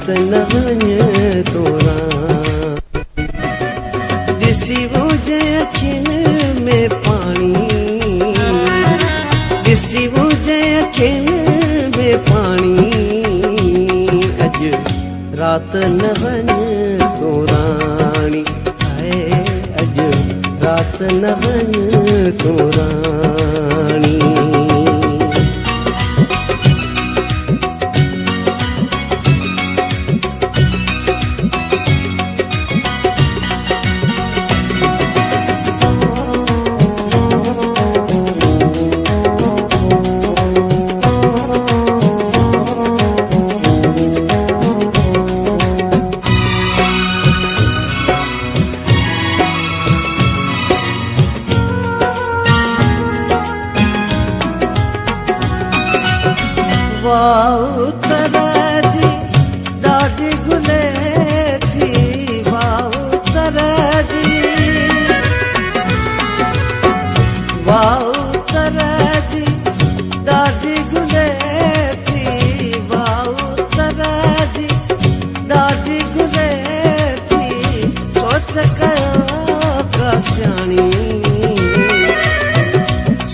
रात न वञ तोरां ॾिसी मुंहिंजे अखियुनि में पाणी ॾिसी मुंहिंजे अखियुनि में पाणी अॼु रात न वञ तोराणी हाय अॼु रात न वञ तोराणी वाओ तरजी ॾाढी गुले थी वाओ तरजी ॾाढी गुले थी वाओ तरजी ॾाढी गुले थी सोच कयो का सियाणी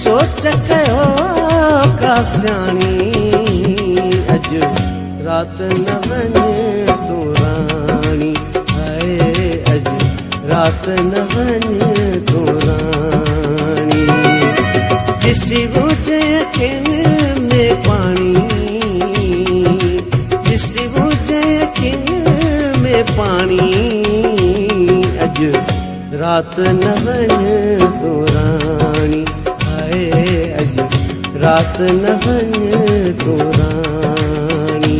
सोच कयो का सियाणी अॼु रात न वञ तोराणी हाय अॼु रात न वञ तोराणी ॾिसी मुंहिंजे अखियुनि में पाणी ॾिसी मुंहिंजे अखियुनि में पाणी अॼु रात न वञ तोराणी हाय अॼु रात न वञ तोराणी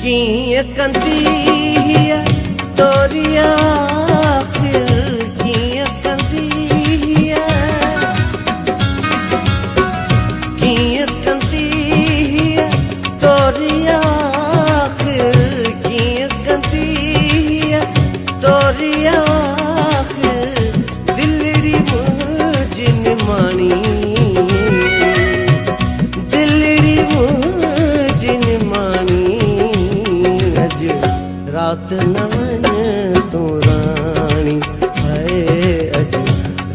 कीअं कंदी हीअ तोरी आख़िर कीअं कंदी हीअ कीअं कंदी हीअ तोरी आख़िर कीअं कंदी हीअ तोरी आख़िर दिलड़ी मुंहिंजी निमाणी दिलड़ी मुंहिंजी निमाणी रात न वञ तोराणी हाय अॼु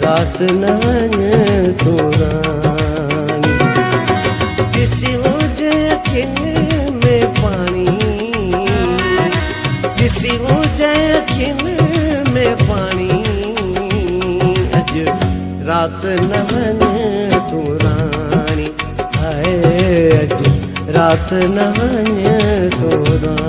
रात न वञ तोराणी ॾिसी मुंहिंजे अखियुनि में पाणी ॾिसी मुंहिंजे अखियुनि में पाणी अॼु रात न वञ तोराणी हाय अॼु रात न वञ तोराणी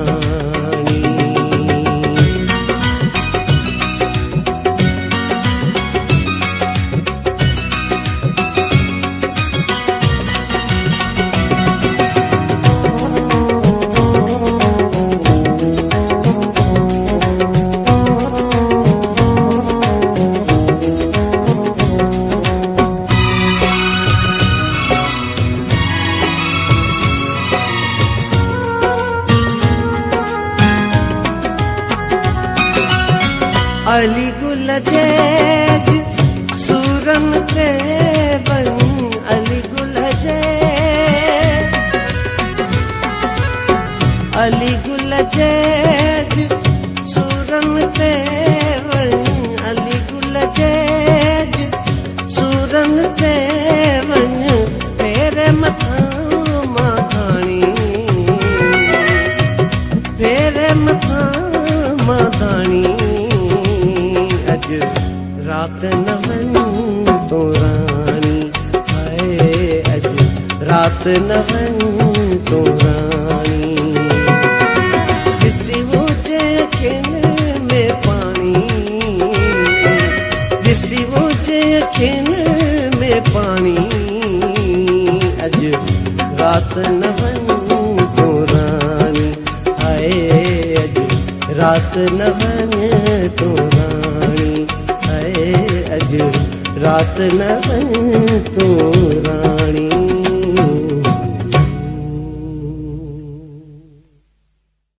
अली गुल जे सूरन ते वन अली गुल जे अली गुल जे सूरन ते वन अली गुल जे सूरन ते वन तेरे मथां माखाणी तेरे मथां माखाणी रात न वञ तोराणी हाय अॼु रात न वञ तोराणी ॾिसी मुंहिंजे अखियुनि में पाणी ॾिसी मुंहिंजे अखियुनि में पाणी अॼु रात न वञ तोराणी रात न वञ तूं राणी अॼु रात न वञ तूं राणी।